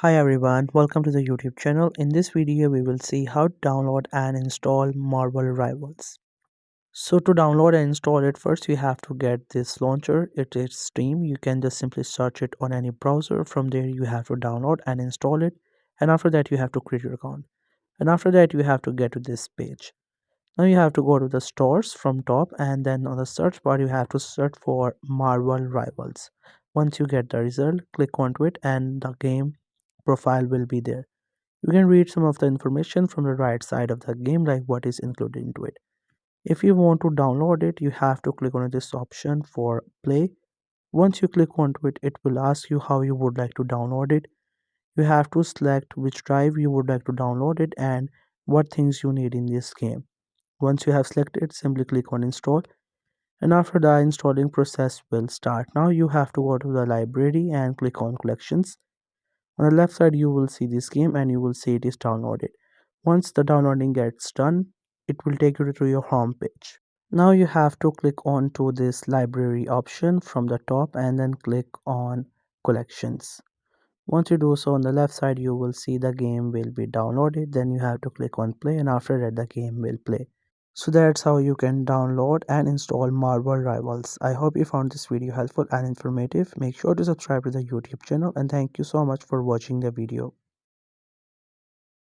Hi everyone, welcome to the YouTube channel. In this video, we will see how to download and install Marvel Rivals. So to download and install it, first you have to get this launcher. It is Steam. You can just simply search it on any browser. From there, you have to download and install it. And after that, you have to create your account. And after that, you have to get to this page. Now you have to go to the stores from top, and then on the search bar, you have to search for Marvel Rivals. Once you get the result, click onto it and the game profile will be there. You can read some of the information from the right side of the game, like what is included into it. If you want to download it, you have to click on this option for play. Once you click onto it, it will ask you how you would like to download it. You have to select which drive you would like to download it and what things you need in this game. Once you have selected, simply click on install, and after the installing process will start. Now you have to go to the library and click on collections. On the left side, you will see this game and you will see it is downloaded. Once the downloading gets done, it will take you to your home page. Now you have to click on to this library option from the top and then click on collections. Once you do so, on the left side, you will see the game will be downloaded. Then you have to click on play, and after that, the game will play. So that's how you can download and install Marvel Rivals. I hope you found this video helpful and informative. Make sure to subscribe to the YouTube channel, and thank you so much for watching the video.